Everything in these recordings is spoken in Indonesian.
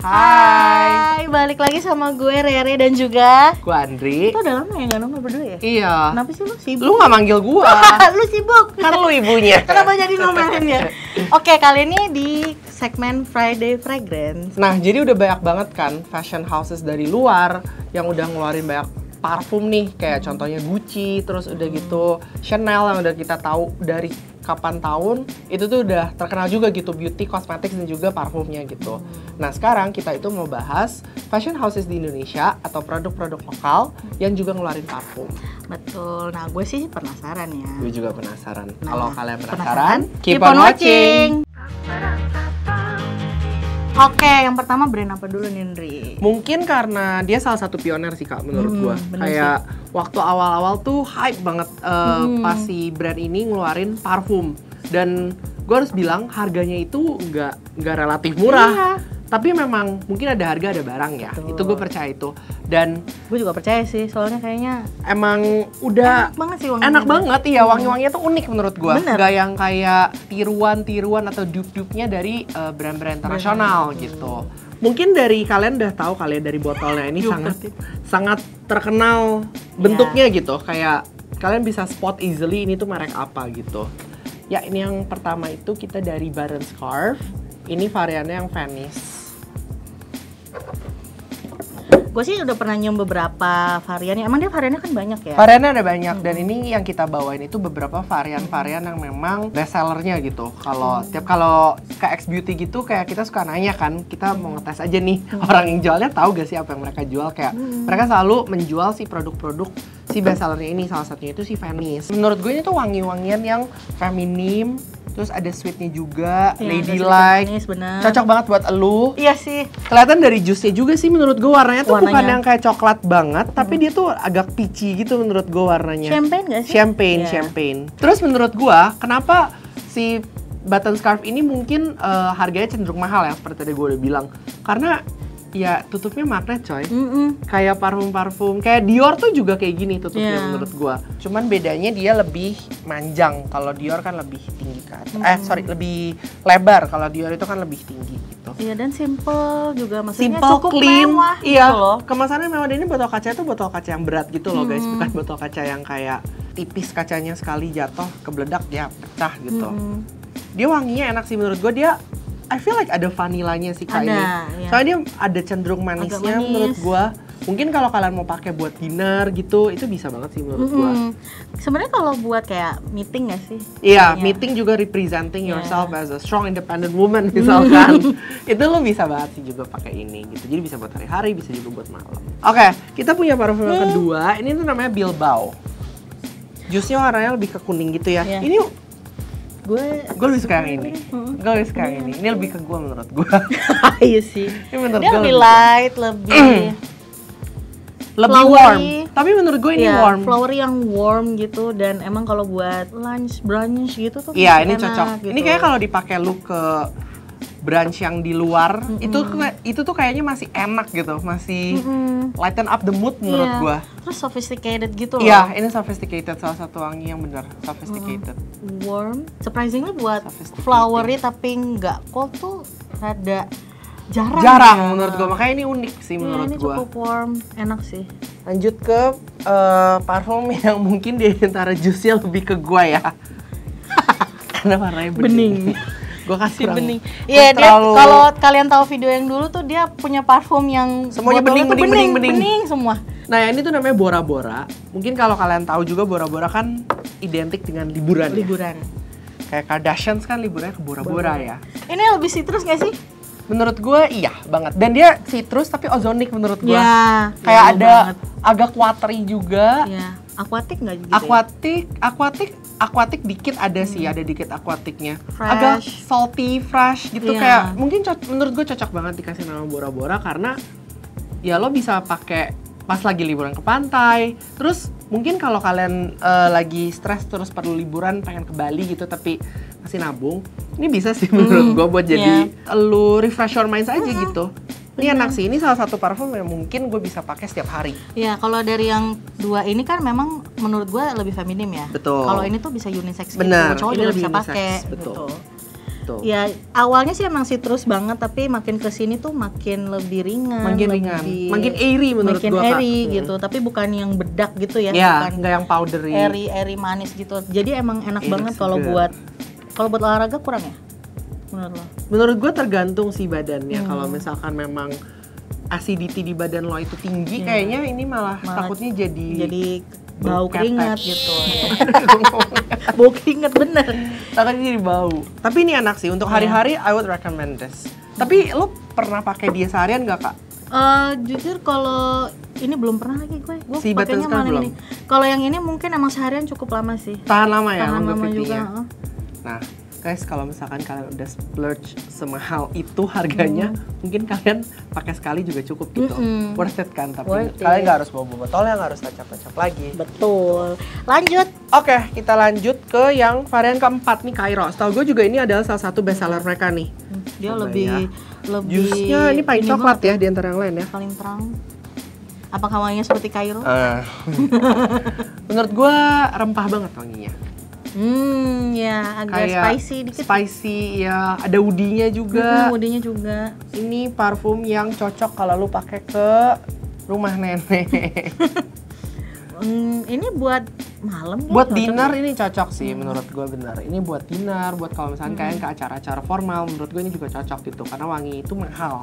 Hai, balik lagi sama gue Rere dan juga gue Andri. Itu udah lama ya nggak nongol berdua ya? Iya. Kenapa sih lu sibuk? Lu nggak manggil gua. Lu sibuk. Kan lu ibunya. Kenapa jadi nomelin ya? Oke, kali ini di segmen Friday Fragrance. Nah, jadi udah banyak banget kan fashion houses dari luar yang udah ngeluarin banyak parfum nih, kayak contohnya Gucci, terus udah gitu Chanel yang udah kita tahu dari kapan tahun, itu tuh udah terkenal juga gitu, beauty, cosmetics, dan juga parfumnya gitu. Nah, sekarang kita itu mau bahas fashion houses di Indonesia atau produk-produk lokal yang juga ngeluarin parfum. Betul, nah gue sih penasaran ya. Gue juga penasaran. Nah, kalau kalian penasaran, keep on watching. Oke, yang pertama brand apa dulu nih, Ndri? Mungkin karena dia salah satu pioner sih Kak, menurut gua. Kayak waktu awal-awal tuh hype banget pas si brand ini ngeluarin parfum. Dan gua harus bilang harganya itu nggak relatif murah. Iya. Tapi memang mungkin ada harga ada barang ya. Betul. Itu gue percaya itu. Dan Gue juga percaya sih, soalnya kayaknya emang udah enak banget sih wanginya. enak banget, iya, wangi-wanginya tuh unik menurut gua. Bener. Gak yang kayak tiruan-tiruan atau dupe-dupe-nya dari brand-brand internasional gitu. Mungkin dari kalian udah tahu kali ya dari botolnya ini sangat terkenal bentuknya gitu. Kayak kalian bisa spot easily ini tuh merek apa gitu. Ya, ini yang pertama itu kita dari Baron Scarf. Ini variannya yang Venice. Gue sih udah pernah nyium beberapa varian. Emang dia variannya kan banyak ya? Variannya ada banyak dan ini yang kita bawain itu beberapa varian-varian yang memang best sellernya gitu. Kalau ke X Beauty gitu kayak kita suka nanya kan, kita mau ngetes aja nih orang yang jualnya tahu gak sih apa yang mereka jual, kayak mereka selalu menjual si produk-produk si best sellernya ini, salah satunya itu si Venice. Menurut gue ini tuh wangi-wangian yang feminim. Terus ada sweetnya juga, ya, ladylike, cocok banget buat elu. Iya sih. Kelihatan dari jusnya juga sih menurut gue warnanya tuh bukan yang kayak coklat banget, tapi dia tuh agak peachy gitu menurut gue warnanya. Champagne gak sih? Champagne. Terus menurut gue, kenapa si Button Scarf ini mungkin harganya cenderung mahal ya, seperti tadi gue udah bilang. Karena ya tutupnya magnet coy. Kayak parfum-parfum, kayak Dior tuh juga kayak gini tutupnya menurut gua. Cuman bedanya dia lebih manjang. Kalau Dior kan lebih tinggi kan. Lebih lebar. Kalau Dior itu kan lebih tinggi gitu. Iya, dan simple juga, maksudnya simple, cukup clean, mewah iya, gitu loh. Kemasannya mewah. Dan ini botol kaca itu botol kaca yang berat gitu loh guys. Bukan botol kaca yang kayak tipis, kacanya sekali jatuh kebeledak ya pecah gitu. Dia wanginya enak sih menurut gua. Dia I feel like ada vanilanya sih Kak ini. Iya. Soalnya dia ada cenderung manisnya menurut gua. Mungkin kalau kalian mau pakai buat dinner gitu, itu bisa banget sih menurut gua. Sebenarnya kalau buat kayak meeting nggak sih? Iya, meeting juga representing yourself as a strong independent woman misalkan. Itu lo bisa banget sih juga pakai ini gitu. Jadi bisa buat hari-hari, bisa juga buat malam. Oke, kita punya parfum yang kedua. Ini tuh namanya Bilbao. Jusnya warnanya lebih ke kuning gitu ya. Ini gue lebih suka yang ini. Gue lebih suka yang ini. Ini lebih ke gue menurut gue. Iya sih. Ini menurut dia gue lebih light, lebih warm. Tapi menurut gue ini warm. Flowery yang warm gitu, dan emang kalau buat lunch, brunch gitu tuh iya, ini enak, cocok. gitu. Ini kayak kalau dipakai lu ke brunch yang di luar, itu tuh kayaknya masih enak gitu, masih lighten up the mood menurut gua. Terus sophisticated gitu loh. Iya, ini sophisticated, salah satu wangi yang benar sophisticated. Warm, surprisingly buat flowery tapi nggak cold tuh rada jarang menurut gua, makanya ini unik sih menurut ini gua. Cukup warm, enak sih. Lanjut ke parfum yang mungkin di antara jusnya lebih ke gua ya. Karena warnanya bening. Gue kasih bening. Iya, dia kalau kalian tahu video yang dulu tuh dia punya parfum yang semuanya bening semua. Nah, ini tuh namanya Bora Bora. Mungkin kalau kalian tahu juga Bora Bora kan identik dengan liburan. Kayak Kardashians kan liburannya ke Bora Bora ya. Ini lebih citrus nggak sih? Menurut gue iya banget. Dan dia citrus tapi ozonic menurut gue. Ya, kayak ada agak watery juga. Iya. Aquatic nggak gitu? Aquatic dikit ada sih, ada dikit aquaticnya. Fresh. Agak salty, fresh gitu, kayak mungkin menurut gue cocok banget dikasih nama Bora Bora karena ya lo bisa pakai pas lagi liburan ke pantai. Terus mungkin kalau kalian lagi stres terus perlu liburan pengen ke Bali gitu tapi masih nabung, ini bisa sih menurut gue buat jadi lu refresh your minds aja gitu. Ini enak sih, ini salah satu parfum yang mungkin gue bisa pakai setiap hari. Iya, kalau dari yang dua ini kan memang menurut gue lebih feminim ya. Betul. Kalau ini tuh bisa unisex bener, gitu, cowok juga bisa pakai. Betul. Gitu. Betul. Ya awalnya sih emang citrus banget, tapi makin kesini tuh makin lebih ringan. Makin airy menurut makin gua, airy Kak. gitu, tapi bukan yang bedak gitu ya, Ya, bukan nggak yang powdery. airy manis gitu. Jadi emang enak Airy banget kalau segar. buat olahraga kurang ya? Menurut lo? Menurut gue tergantung sih badannya. Kalau misalkan memang acidity di badan lo itu tinggi, kayaknya ini malah takutnya jadi bau ketek. keringat gitu. Bau keringat bener. Takutnya jadi bau. Tapi ini enak sih untuk hari-hari. I would recommend this. Tapi lo pernah pakai dia seharian nggak, Kak? Jujur kalau ini belum pernah lagi gue Si pakainya Button Scarf malam belum? ini. Kalau yang ini mungkin emang seharian cukup lama sih. Tahan lama ya, Tahan lama longevity-nya. juga. Nah, guys, kalau misalkan kalian udah splurge semahal itu harganya, mungkin kalian pakai sekali juga cukup gitu. Worth it kan, tapi Worth kalian it. nggak harus bawa botol, yang harus tacap-tacap lagi. Betul. Lanjut. Oke, kita lanjut ke yang varian keempat nih, Cairo. Setahu gue juga ini adalah salah satu best seller mereka nih. Dia Coba lebih ya. Jusnya ini paling coklat banget, ya di antara yang lain ya. paling terang. Apakah wanginya seperti Cairo? Menurut gue rempah banget wanginya. Ya agak Kayak spicy dikit. Spicy ya, ada woody-nya juga. Woody-nya juga. Ini parfum yang cocok kalau lu pakai ke rumah nenek. Ini buat malam ya? Buat cocok dinner ya? ini cocok sih menurut gue, benar. Ini buat dinner, buat kalau misalnya kalian ke acara-acara formal, menurut gue ini juga cocok gitu. Karena wangi itu mahal,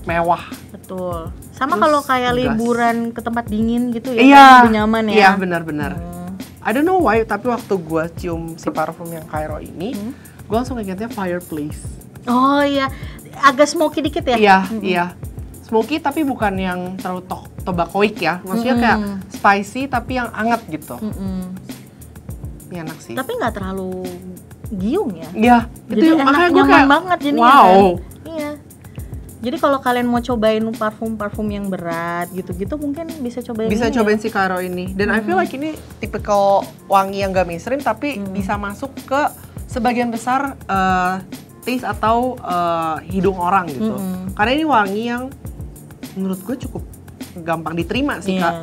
mewah. Betul. Sama Terus kalau kayak gas. liburan ke tempat dingin gitu ya, Iya, lebih nyaman ya. Iya benar-benar. I don't know why, tapi waktu gue cium si parfum yang Cairo ini, gue langsung ingetnya fireplace. Oh iya, agak smoky dikit ya? Iya, iya. Smoky tapi bukan yang terlalu tobakoik ya. Maksudnya kayak spicy tapi yang anget gitu. Ini enak sih. Tapi nggak terlalu giung ya? Iya, itu Jadi yang enak, makanya gue nyaman kayak banget jadinya wow. kan? Iya. Jadi kalau kalian mau cobain parfum-parfum yang berat gitu-gitu, mungkin bisa cobain Bisa ini cobain ya? si Cairo ini. Dan I feel like ini tipikal wangi yang gak mainstream tapi bisa masuk ke sebagian besar taste atau hidung orang gitu. Karena ini wangi yang menurut gue cukup gampang diterima sih, Iya. Kak.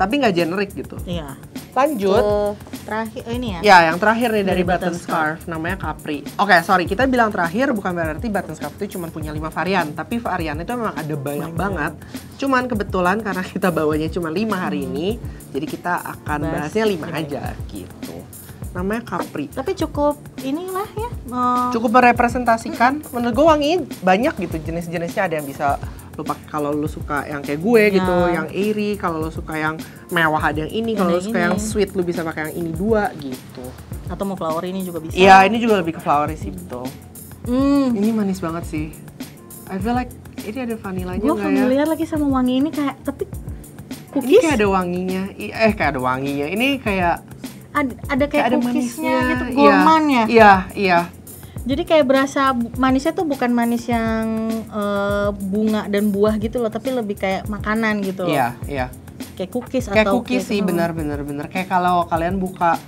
Tapi nggak generik gitu. Iya. Lanjut. Terakhir, ini ya? Ya, yang terakhir nih dari Dari Button Button Scarf, namanya Capri. Oke, sorry, kita bilang terakhir bukan berarti Button Scarf itu cuma punya 5 varian, tapi varian itu memang ada banyak banget. Cuman kebetulan karena kita bawanya cuma 5 hari ini, jadi kita akan bahasnya 5 aja gitu. Namanya Capri. Tapi cukup inilah ya. Cukup merepresentasikan, menurut gue wanginya banyak gitu, jenis-jenisnya. Ada yang bisa lu pakai kalau lu suka yang kayak gue gitu, yang airy. Kalau lu suka yang mewah ada yang ini, kalau lu suka yang sweet lu bisa pakai yang ini 2 gitu. Atau mau flower ini juga bisa. Iya, ini juga lebih ke flowery sih, betul. Hmm. Ini manis banget sih. I feel like ini ada vanilanya Gue nggak ya? familiar lagi sama wangi ini kayak, tapi Ini cookies kayak ada wanginya. Kayak ada wanginya. Ini kayak ada kayak ada cookiesnya manisnya gitu, gourmand ya. Iya, iya. Jadi kayak berasa manisnya tuh bukan manis yang bunga dan buah gitu loh, tapi lebih kayak makanan gitu loh. Iya, iya. Kayak cookies Kayak atau cookies sih, benar. Kayak kalau kalian buka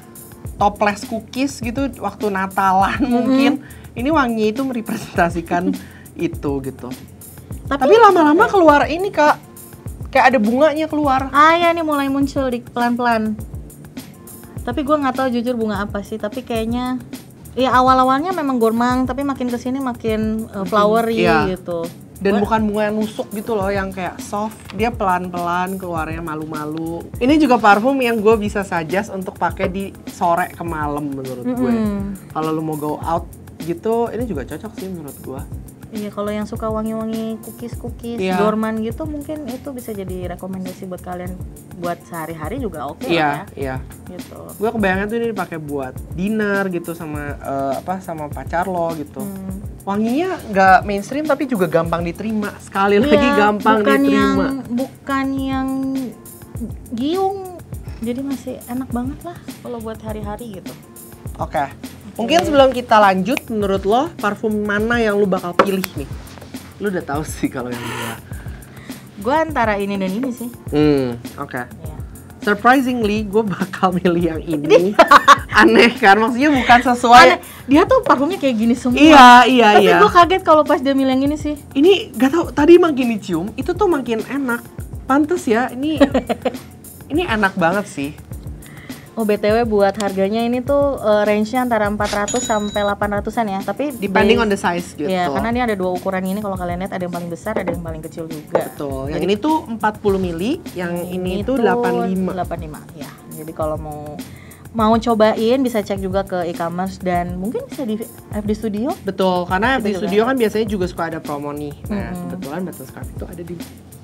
toples cookies gitu waktu Natalan mungkin, ini wanginya itu merepresentasikan itu gitu. Tapi lama-lama keluar ini, Kak. Kayak ada bunganya keluar. Ya nih mulai muncul di pelan-pelan. Tapi gue nggak tahu jujur bunga apa sih, tapi kayaknya ya awal-awalnya memang gourmand, tapi makin kesini makin flowery gitu. Dan bukan bunga yang nusuk gitu loh, yang kayak soft. Dia pelan-pelan keluarnya, malu-malu. Ini juga parfum yang gue bisa suggest untuk pakai di sore ke malam menurut gue. Kalau lu mau go out gitu, ini juga cocok sih menurut gue. Iya, kalau yang suka wangi-wangi cookies gourmand gitu, mungkin itu bisa jadi rekomendasi buat kalian buat sehari-hari juga oke lah ya. Iya. Gitu. Gue kebayangnya tuh ini dipakai buat dinner gitu sama sama pacar lo gitu. Wanginya nggak mainstream tapi juga gampang diterima. Sekali lagi gampang diterima. Bukan yang giung. Jadi masih enak banget lah kalau buat hari-hari gitu. Oke. Mungkin sebelum kita lanjut, menurut lo parfum mana yang lo bakal pilih nih? Lo udah tahu sih kalau yang gue. Gue antara ini dan ini sih. Oke. Ya. Surprisingly, gue bakal milih yang ini. Aneh kan? Maksudnya bukan sesuai. Aneh. Dia tuh parfumnya kayak gini semua. Iya. Tapi gue kaget kalau pas dia milih yang ini sih. Ini gak tau, tadi makin dicium, itu tuh makin enak. Pantes ya, ini enak banget sih. Oh BTW buat harganya ini tuh range-nya antara 400 sampai 800-an ya. Tapi depending on the size gitu. Ya, karena dia ada 2 ukuran ini kalau kalian lihat, ada yang paling besar, ada yang paling kecil juga. Betul. Yang ini tuh 40 mili, yang ini tuh 85. 85 ya. Jadi kalau mau cobain bisa cek juga ke e-commerce dan mungkin bisa di FD Studio. Betul, karena Gitu FD juga. Studio kan biasanya juga suka ada promo nih. Nah, kebetulan Button Scarf itu ada di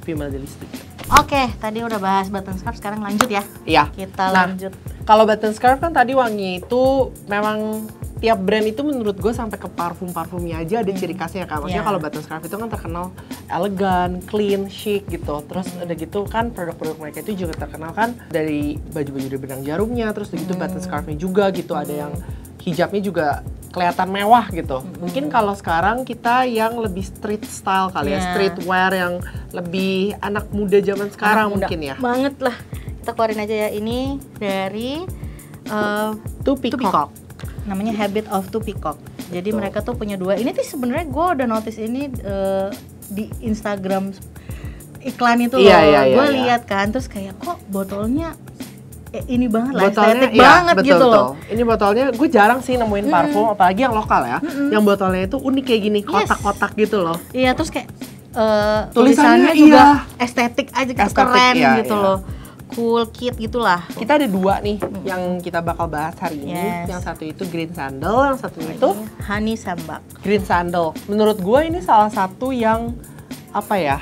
Female Daily Studio. Oke, tadi udah bahas button scarf, sekarang lanjut ya. Iya. Kita Nah, lanjut. Kalau Button Scarf kan tadi wangi itu memang tiap brand itu menurut gue sampai ke parfum-parfumnya aja ada ciri khasnya kan. Maksudnya Iya. kalau Button Scarf itu kan terkenal elegan, clean, chic gitu. Terus udah gitu kan produk-produk mereka itu juga terkenal kan dari baju-baju dari benang jarumnya, terus udah gitu Button Scarfnya juga gitu. Ada yang hijabnya juga kelihatan mewah gitu. Mungkin kalau sekarang kita yang lebih street style kali ya, Iya. streetwear yang lebih anak muda zaman sekarang Anak muda mungkin ya. Banget lah. Kita keluarin aja ya. Ini dari Two Peacock. namanya Habit of Two Peacock. Jadi Betul. mereka tuh punya 2. Ini tuh sebenarnya gue udah notice ini di Instagram iklan itu loh. Iya, iya, iya, Gue iya. lihat kan, terus kayak kok botolnya ini banget lah, Botolnya estetik iya, banget betul, gitu loh. betul. Ini botolnya gue jarang sih nemuin parfum, apalagi yang lokal ya. Yang botolnya itu unik kayak gini, kotak-kotak gitu loh. Iya, terus kayak Tulisannya tulisannya iya. juga estetik aja gitu, Estetik, keren iya, gitu iya. loh. Cool kid gitulah. Kita ada 2 nih yang kita bakal bahas hari ini. Yes. Yang satu itu green sandal, yang satu itu Honey Sambak. green sandal. Menurut gue ini salah satu yang apa ya?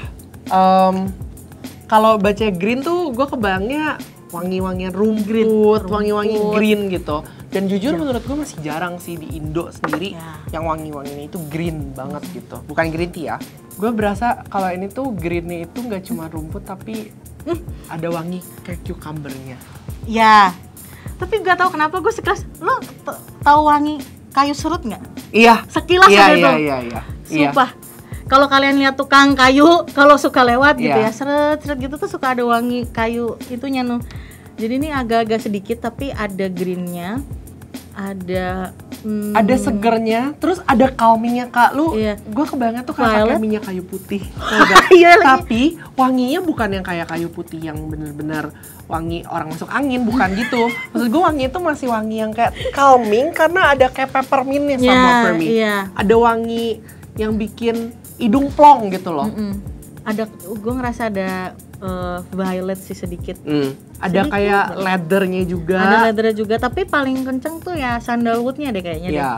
Kalau baca green tuh gue kebayangnya wangi-wangian rumput, wangi-wangi green gitu. Dan jujur menurut gue masih jarang sih di Indo sendiri Ya. yang wangi-wanginya itu green banget gitu. Bukan green tea ya. Gue berasa kalau ini tuh greennya itu nggak cuma rumput tapi ada wangi kayak cucumbernya. Ya. Tapi gak tahu kenapa gue sekelas. Lo tahu wangi kayu serut nggak? Iya. Sekilas Iya, aja iya, tuh. iya, iya. Sumpah. Kalau kalian lihat tukang kayu, kalau suka lewat gitu Iya. ya, seret-seret gitu tuh suka ada wangi kayu itunya nuh. Jadi ini agak-agak sedikit tapi ada greennya, ada Ada segernya, terus ada calmingnya Kak. Lu, Iya. gue kebayangnya tuh kayak pakai Violet. minyak kayu putih. Iya lagi. Tapi wanginya bukan yang kayak kayu putih yang bener-bener wangi orang masuk angin, bukan gitu. Maksud gue wangi itu masih wangi yang kayak calming karena ada kayak peppermintnya sama for me. Iya. Ada wangi yang bikin hidung plong gitu loh. Ada, gue ngerasa ada violet sih sedikit. Ada Sedikit. kayak leathernya juga. Ada leather juga, tapi paling kenceng tuh ya sandalwoodnya deh kayaknya deh. Iya.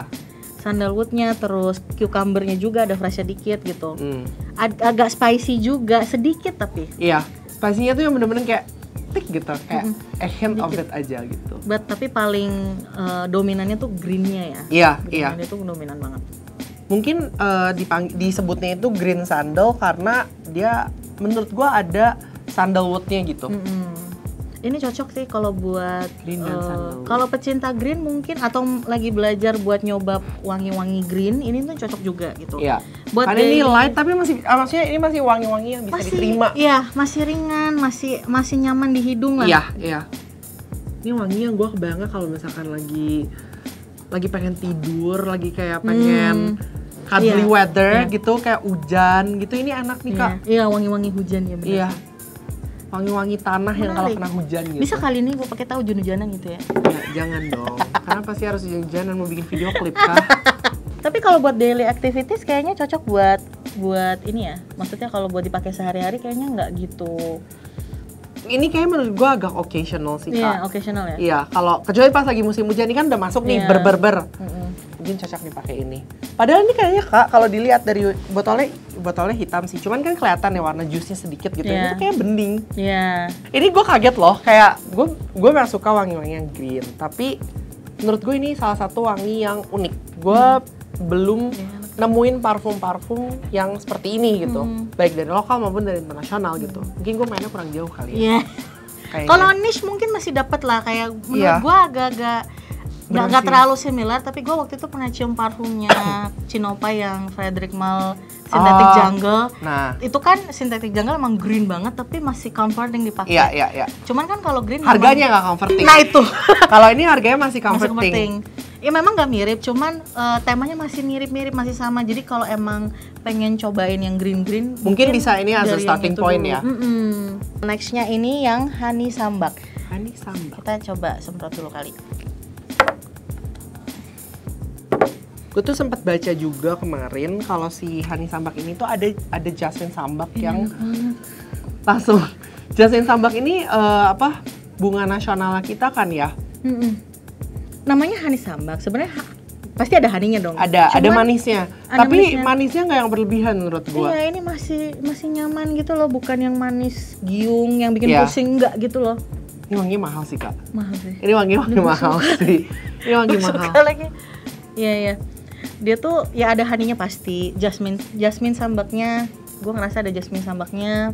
Sandalwoodnya, terus cucumbernya juga ada fresh dikit gitu. Hmm. Agak spicy juga sedikit tapi. Iya. Spasinya tuh yang bener-bener kayak tik gitu, kayak a hint of it aja gitu. Tapi paling dominannya tuh greennya ya. Iya, iya. Greennya tuh dominan banget. Mungkin disebutnya itu green sandal karena dia menurut gua ada sandalwoodnya gitu. Ini cocok sih kalau buat Green dan sandalwood. kalau pecinta green mungkin atau lagi belajar buat nyoba wangi-wangi green, ini tuh cocok juga gitu. Iya. Buat Karena ini daily- light tapi maksudnya ini masih wangi-wangi yang bisa diterima. Iya, masih ringan, masih nyaman di hidung lah. Iya, iya. Ini wangi yang gua kebayangnya kalau misalkan lagi pengen tidur, lagi kayak pengen cuddly Iya, weather gitu, kayak hujan gitu. Ini enak nih, Kak. Iya, wangi-wangi hujan ya benar. Iya. Wangi-wangi tanah yang kalau Menarik. kena hujan gitu. Bisa kali ini gue pakai tahu hujan-hujanan gitu ya. Ya, jangan dong. Karena pasti harus hujan-hujanan mau bikin video klip kan. Tapi kalau buat daily activities kayaknya cocok buat ini ya. Maksudnya kalau buat dipakai sehari-hari kayaknya nggak gitu. Ini kayak menurut gua agak occasional sih, Iya, Kak. occasional ya. Iya, kalau kecuali pas lagi musim hujan ini kan udah masuk nih Iya. ber. Mungkin cocok dipakai ini. Padahal ini kayaknya Kak kalau dilihat dari botolnya hitam sih. Cuman kan kelihatan ya warna jusnya sedikit gitu. Iya. Itu kayak bening. Iya. Ini gue kaget loh, kayak gue memang suka wangi-wangi yang green, tapi menurut gue ini salah satu wangi yang unik. Gue belum nemuin parfum-parfum yang seperti ini gitu, baik dari lokal maupun dari internasional gitu. Mungkin gue mainnya kurang jauh kali ya. Iya. Kayaknya. Kalau niche mungkin masih dapat lah, kayak menurut Iya. gua agak-agak Bener nggak sih. terlalu similar, tapi gua waktu itu pernah cium parfumnya Cinopa yang Frederic Malle Synthetic Jungle. Nah, Itu kan Synthetic Jungle emang green banget tapi masih comforting dipakai. iya. Cuman kan kalau green Harganya nggak comforting. Nah itu Kalau ini harganya masih masih comforting. comforting. Ya memang nggak mirip, cuman temanya masih mirip-mirip, masih sama. Jadi kalau emang pengen cobain yang green-green, Mungkin bisa ini as a dari yang starting itu point dulu. ya. Nextnya ini yang Honey Sambak. Honey sambak. Kita coba semprot dulu kali. Gue tuh sempat baca juga kemarin kalau si honey sambak ini tuh ada jasmine sambak yang langsung. Jasmine sambak ini bunga nasional kita kan ya? Namanya honey sambak. Sebenarnya pasti ada honey-nya dong. Ada manisnya. Tapi manisnya nggak yang berlebihan menurut gue. Iya, ini masih nyaman gitu loh, bukan yang manis giung yang bikin pusing, enggak gitu loh. Ini wangi mahal sih, Kak. Mahal sih. Ini wangi mahal sih. Ini wangi mahal. Suka lagi. Iya. Dia tuh ya ada honey-nya pasti. Jasmine sambaknya, gue ngerasa ada jasmine sambaknya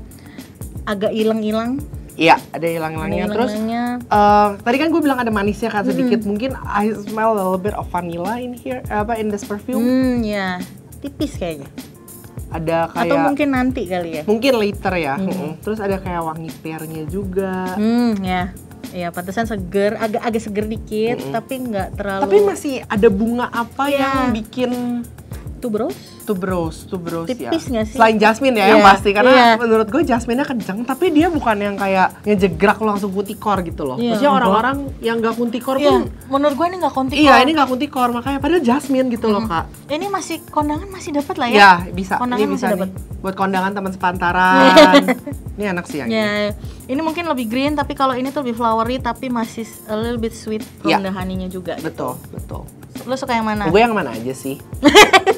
agak hilang-hilang. Iya, ada hilang-hilangnya. Terus tadi kan gue bilang ada manisnya kan sedikit. Mungkin I smell a little bit of vanilla in here, in this perfume. Ya, tipis kayaknya. Ada kayak. Atau mungkin nanti kali ya. Mungkin later ya. Terus ada kayak wangi pearnya juga. Ya. Iya, pantesan seger, agak seger dikit, tapi nggak terlalu. Tapi masih ada bunga apa yang bikin tuberose tipis ya. Nggak sih? Selain jasmine ya yang pasti, karena menurut gue jasmine-nya kenceng, tapi dia bukan yang kayak ngejegrak lo langsung kuntikor gitu loh. Maksudnya orang-orang yang nggak kuntikor pun. Menurut gue ini nggak kuntikor. Iya, ini nggak kuntikor, makanya padahal jasmine gitu loh, Kak. Ini kondangan masih dapat lah ya? Ya, bisa. Kondangan ini bisa nih. Buat kondangan teman sepantaran. Ini enak sih yang ini. Ini mungkin lebih green, tapi kalau ini tuh lebih flowery, tapi masih a little bit sweet from the honey-nya juga. Betul. Lo suka yang mana? Gue yang mana aja sih.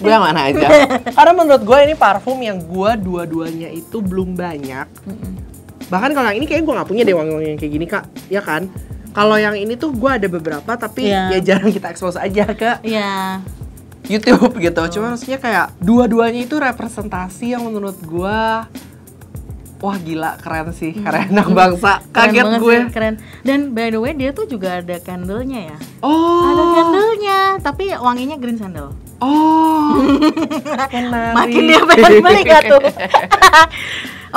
Gue yang mana aja. Karena menurut gue ini parfum yang gue dua-duanya itu belum banyak. Bahkan kalau yang ini kayaknya gue nggak punya deh wangi-wangi yang kayak gini, Kak. Ya kan? Kalau yang ini tuh gue ada beberapa, tapi ya jarang kita expose aja ke YouTube gitu. Cuma maksudnya kayak dua-duanya itu representasi yang menurut gue wah gila, keren sih, keren anak bangsa, kaget gue. Sih, keren. Dan by the way dia tuh juga ada candle-nya ya. Oh. Ada candle-nya, tapi wanginya green sandal. Oh. Makin dia pengen beli gak tuh?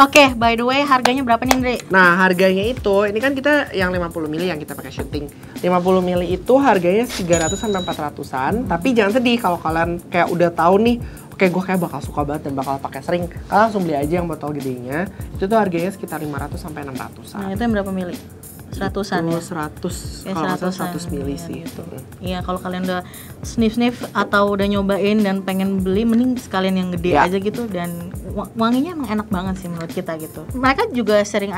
Oke, by the way harganya berapa nih, Andre? Nah, harganya itu, ini kan kita yang 50 ml yang kita pakai syuting. 50 ml itu harganya 300 sampai 400-an, tapi jangan sedih kalau kalian kayak udah tahu nih, oke, gue kayak bakal suka banget dan bakal pakai sering. Kalian langsung beli aja yang botol gedenya. Itu tuh harganya sekitar 500 sampai 600-an. Nah, itu yang berapa mili? 100-an ya? 100, kalau nggak salah 100 mili sih. Gitu. Iya, kalau kalian udah sniff atau udah nyobain dan pengen beli, mending sekalian yang gede aja gitu. Dan wanginya emang enak banget sih menurut kita gitu. Mereka juga sering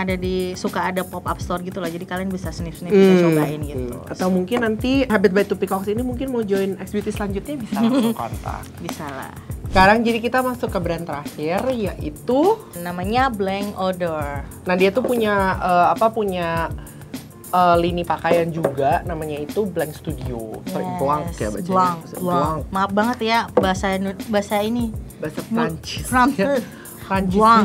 suka ada pop-up store gitu lah, jadi kalian bisa sniff-sniff, bisa cobain gitu. Atau mungkin nanti Habit by Two Peacocks ini mungkin mau join XBT selanjutnya bisa langsung kontak. Bisa lah. Sekarang jadi kita masuk ke brand terakhir, yaitu namanya Blanc Odor. Nah, dia tuh punya lini pakaian juga, namanya itu Blanc Studio. Blanc ya bacanya. Blanc. Maaf banget ya bahasa Prancis. Prancis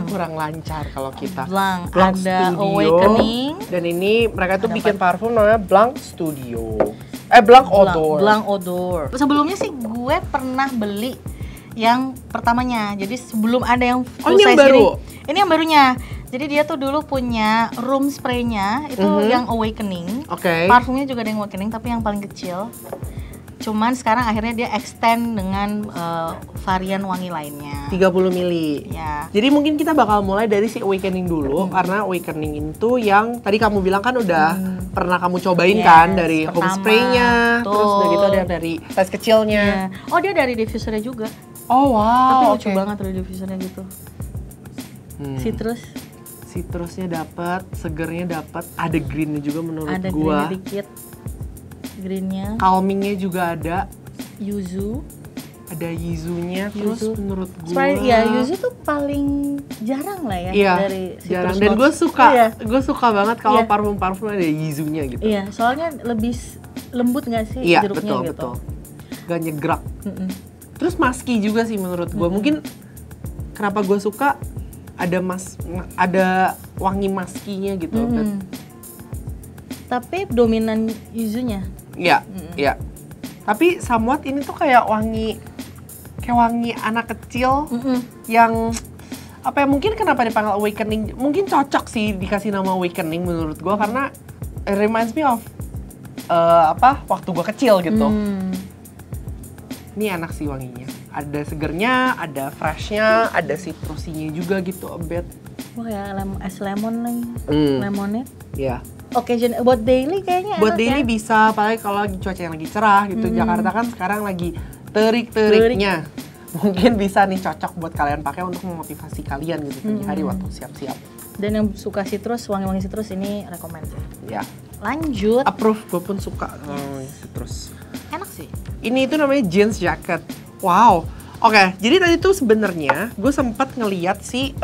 kurang lancar kalau kita. Blanc ada Studio, Awakening. Dan ini mereka tuh bikin parfum namanya Blanc Studio. Blanc Odor. Blanc Odor. Sebelumnya sih gue pernah beli yang pertamanya. Jadi sebelum ada yang full size baru. Ini yang barunya. Jadi dia tuh dulu punya room spray-nya itu yang Awakening. Parfumnya juga ada yang Awakening tapi yang paling kecil. Cuman sekarang akhirnya dia extend dengan varian wangi lainnya. 30 ml. Ya. Jadi mungkin kita bakal mulai dari si Awakening dulu karena Awakening itu yang tadi kamu bilang kan udah pernah kamu cobain kan dari home spray-nya, terus udah gitu ada dari size kecilnya. Oh, dia dari diffusernya juga. Oh wow. Tapi lucu banget dari diffusernya gitu. Citrusnya dapat, segernya dapat, ada greennya juga menurut ada gua. Ada greennya dikit. Greennya. Calmingnya juga ada. Yuzu. Ada yuzunya, terus menurut gua. Yuzu tuh paling jarang lah ya dari citrus. Jarang. Dan gue suka banget kalau parfum-parfum ada yuzunya gitu. Iya, soalnya lebih lembut nggak sih jeruknya gitu. Betul. Gak nyegrak. Terus musky juga sih menurut gua. Mungkin kenapa gue suka ada wangi maskinya gitu. Tapi dominan yuzunya. Iya. Tapi somewhat ini tuh kayak wangi anak kecil yang apa ya, mungkin kenapa dipanggil Awakening, mungkin cocok sih dikasih nama Awakening menurut gua karena it reminds me of waktu gua kecil gitu. Ini enak sih wanginya. Ada segernya, ada freshnya, ada citrusinya juga gitu a bit. Wah ya, es lemon lagi. Lemonade. Iya. occasion, buat daily kayaknya Buat enak daily ya. bisa, apalagi kalau lagi cuaca yang lagi cerah gitu. Jakarta kan sekarang lagi terik-teriknya. Mungkin bisa nih cocok buat kalian pakai untuk memotivasi kalian gitu pagi hari waktu siap-siap. Dan yang suka citrus, wangi-wangi citrus ini rekomend sih. Ya, Lanjut. approve, gue pun suka terus. Enak sih. Ini itu namanya jeans jacket. Wow. Oke, jadi tadi tuh sebenarnya gue sempat ngeliat si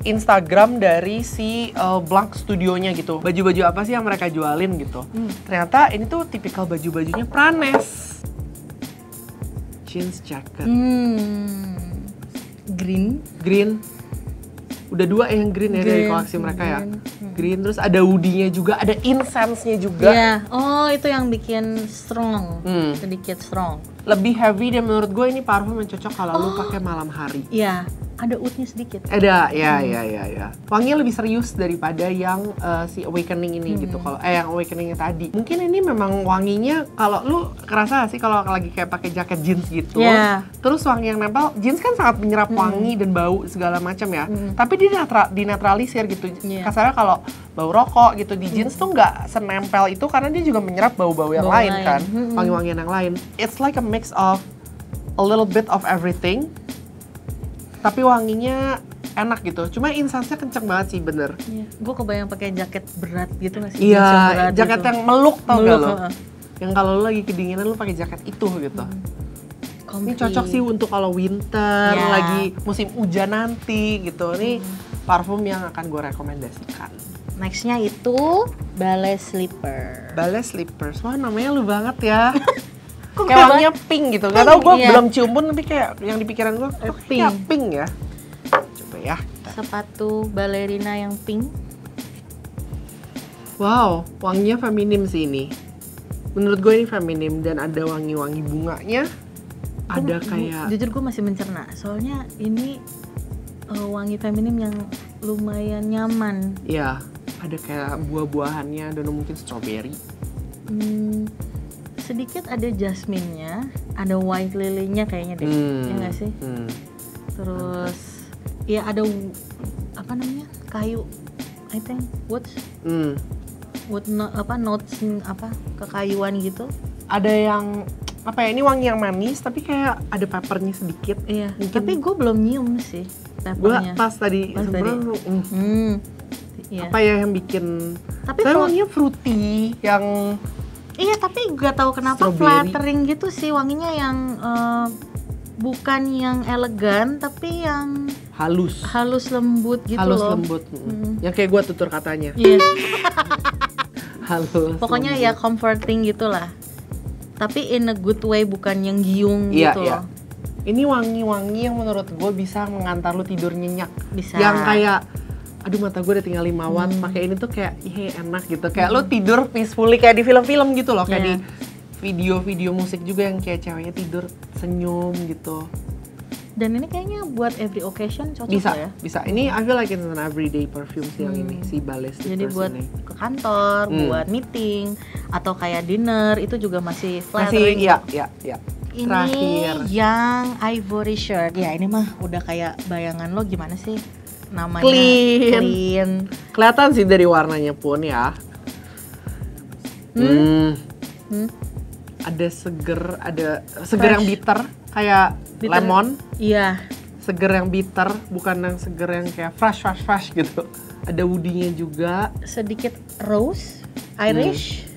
Instagram dari si Blank Studionya gitu. Baju-baju apa sih yang mereka jualin gitu. Ternyata ini tuh tipikal baju-bajunya Pranes. Jeans jacket. Green. Udah 2 yang green ya dari koleksi mereka ya. Green, terus ada hoodie-nya juga, ada incense-nya juga. Iya. Oh, itu yang bikin strong. Sedikit strong. Lebih heavy dan menurut gue ini parfum yang cocok kalau lu pakai malam hari. Iya, ada oud-nya sedikit. Ada, ya. Wanginya lebih serius daripada yang si Awakening ini gitu. Kalau yang Awakening tadi. Mungkin ini memang wanginya kalau lu kerasa gak sih kalau lagi kayak pakai jaket jeans gitu. Yeah. Terus wangi yang nempel, jeans kan sangat menyerap wangi dan bau segala macam ya. Tapi dia dinetralisir gitu. Kasarnya kalau bau rokok gitu di jeans tuh nggak senempel itu karena dia juga menyerap bau-bau yang lain kan. Wangi-wangian yang lain. It's like a mix of a little bit of everything. Tapi wanginya enak gitu. Cuma incense-nya kenceng banget sih, bener. Iya. Gue kebayang pakai jaket berat gitu nggak sih? Iya, jaket gitu. yang meluk tau gak lo? Meluk, Yang kalau lo lagi kedinginan lo pakai jaket itu gitu. Ini Comfy. cocok sih untuk kalau winter, Ya. lagi musim hujan nanti gitu. Ini parfum yang akan gue rekomendasikan. Nextnya itu ballet slipper. Ballet Slippers, wah namanya lu banget ya. Kok Kayak warnanya pink gitu. Gak tau gue Iya. belum cium pun tapi kayak yang di pikiran gue Pink. pink ya. Coba ya. Sepatu ballerina yang pink. Wow, wanginya feminim sih ini. Menurut gue ini feminim dan ada wangi-wangi bunganya. Ada kayak Jujur gue masih mencerna. Soalnya ini wangi feminim yang lumayan nyaman. ya, ada kayak buah-buahannya dan mungkin strawberry. Sedikit ada jasmine-nya, ada white lily-nya kayaknya deh. Ya nggak sih? Terus ya ada apa namanya? Kayu. I think wood notes apa kekayuan gitu. Ada yang apa ya, ini wangi yang manis tapi kayak ada peppernya sedikit. Iya. Mungkin Tapi gue belum nyium sih gue peppernya. pas tadi sebenarnya Iya. apa ya yang bikin Tapi saya wanginya fruity yang Iya, tapi gak tahu kenapa Strawberry. flattering gitu sih wanginya yang bukan yang elegan tapi yang halus lembut gitu loh. lembut. Yang kayak gue tutur katanya. Iya. Halus. Pokoknya lembut. ya comforting gitulah. Tapi in a good way, bukan yang giung Iya, gitu iya. loh. Ini wangi-wangi yang menurut gue bisa mengantar lu tidur nyenyak. Bisa. Yang kayak aduh mata gue udah tinggal 5 watt, pakai ini tuh kayak enak gitu. Kayak lu tidur peacefully kayak di film-film gitu loh, kayak Iya. di video-video musik juga yang kayak ceweknya tidur senyum gitu. Dan ini kayaknya buat every occasion cocok Bisa, ya. bisa. Ini I feel like it's an everyday perfume sih yang ini, si Ballet Slippers Jadi buat ini. ke kantor, buat meeting atau kayak dinner itu juga masih Masih, flattering. iya. Ini Terakhir. yang ivory shirt. Ya ini mah udah kayak bayangan lo gimana sih namanya? Clean. Kelihatan sih dari warnanya pun ya. Ada seger yang bitter kayak Bitter. lemon. Iya. Seger yang bitter, bukan yang seger yang kayak fresh gitu. Ada woody-nya juga. Sedikit rose, Irish.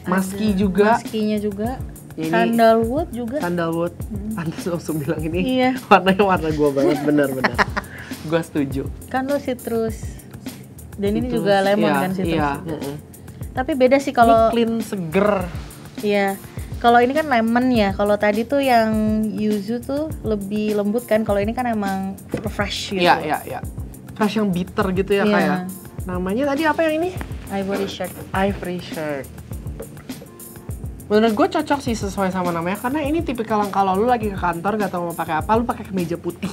Musky Ada juga. Muskinya juga. Ya, ini Sandalwood juga. Sandalwood. Pantas langsung bilang ini Iya. warnanya warna gua banget, bener-bener. Gua setuju. Kan lo citrus. Dan ini Citrus, juga lemon iya, kan citrus. Iya. juga. Tapi beda sih Ini kalau clean, seger. iya. Kalau ini kan lemon ya. Kalau tadi tuh yang yuzu tuh lebih lembut kan. Kalau ini kan emang fresh gitu. Iya. Fresh yang bitter gitu ya Iya. kayak. Namanya tadi apa yang ini? Ivory shirt. Ivory shirt. Menurut gue cocok sih sesuai sama namanya karena ini tipikal yang kalau lu lagi ke kantor gak tau mau pakai apa, lu pakai kemeja putih.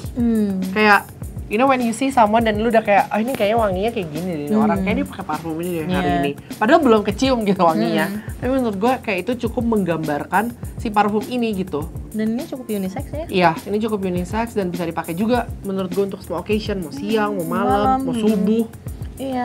Kayak you know when you see someone dan lu udah kayak ini kayaknya wanginya kayak gini deh, orang kayak dia pakai parfum ini deh hari ini. Padahal belum kecium gitu wanginya. Tapi menurut gue kayak itu cukup menggambarkan si parfum ini gitu. Dan ini cukup unisex ya. Iya, ini cukup unisex dan bisa dipakai juga menurut gue untuk semua occasion, mau siang, mau malam, mau subuh. Iya.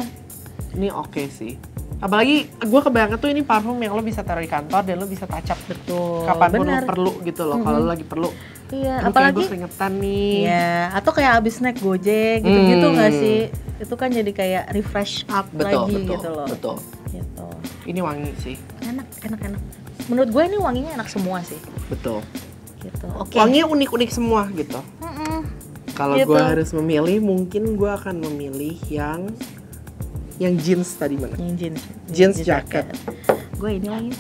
Ini oke sih. Apalagi gue kebayang tuh ini parfum yang lo bisa taruh di kantor dan lo bisa touch up Betul. kapanpun Bener. lo perlu gitu loh. Kalau lo lagi perlu. Iya, Aduh, apalagi gue keringetan nih. Iya, atau kayak abis naik Gojek gitu-gitu nggak sih? Itu kan jadi kayak refresh up lagi gitu loh. Betul. Gitu. Ini wangi sih. Enak. Menurut gue ini wanginya enak semua sih. Betul. Gitu. Oke. Wanginya unik-unik semua gitu. Kalau Gitu. gue harus memilih, mungkin gue akan memilih yang jeans tadi mana? Yang Jeans jacket. Gue ini lagi.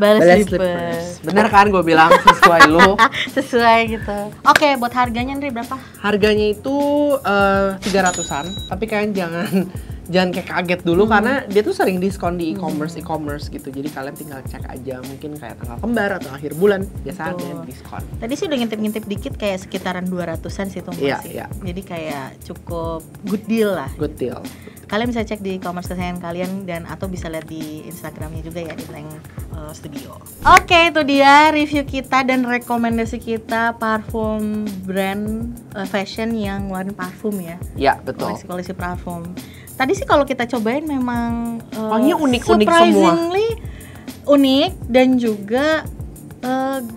Balas slippers. Bener kan gue bilang sesuai lo. Sesuai gitu. Oke, buat harganya Ndri berapa? Harganya itu 300-an, tapi kalian jangan kayak kaget dulu karena dia tuh sering diskon di e-commerce gitu. Jadi kalian tinggal cek aja, mungkin kayak tanggal kembar atau akhir bulan biasa ada diskon. Tadi sih udah ngintip-ngintip dikit kayak sekitaran 200-an sih tuh masih. Iya. Jadi kayak cukup good deal lah. Good deal. Kalian bisa cek di e-commerce kesayangan kalian dan atau bisa lihat di Instagramnya juga ya di Blank Studio. Oke, itu dia review kita dan rekomendasi kita parfum brand fashion yang ngeluarin parfum ya. Iya, betul. Koleksi parfum. Tadi sih kalau kita cobain memang wanginya unik-unik semua. Surprisingly unik dan juga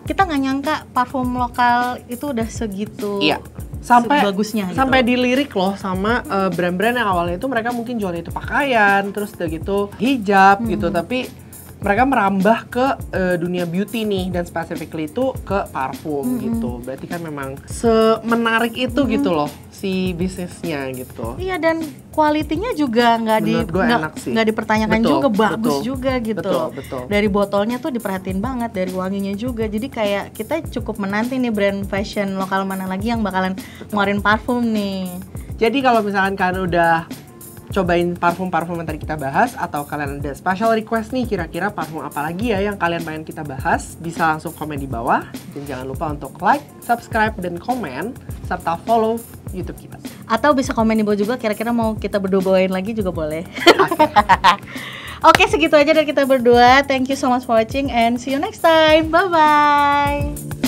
kita nggak nyangka parfum lokal itu udah segitu. Iya. Sampai bagusnya gitu. Sampai dilirik loh sama brand-brand yang awalnya itu mereka mungkin jualnya itu pakaian, terus udah gitu hijab gitu, tapi mereka merambah ke dunia beauty nih dan specifically itu ke parfum gitu. Berarti kan memang semenarik itu gitu loh si bisnisnya gitu. Iya, dan kualitinya juga nggak dipertanyakan Betul, juga, bagus betul, juga gitu betul, loh. betul. Dari botolnya tuh diperhatiin banget, dari wanginya juga. Jadi kayak kita cukup menanti nih brand fashion lokal mana lagi yang bakalan ngeluarin parfum nih. Jadi kalau misalkan kalian udah cobain parfum-parfum yang tadi kita bahas, atau kalian ada special request nih kira-kira parfum apa lagi ya yang kalian pengen kita bahas, bisa langsung komen di bawah. Dan jangan lupa untuk like, subscribe, dan komen serta follow YouTube kita. Atau bisa komen di bawah juga kira-kira mau kita berdua bawain lagi juga boleh. Oke, segitu aja dari kita berdua. Thank you so much for watching and see you next time. Bye bye.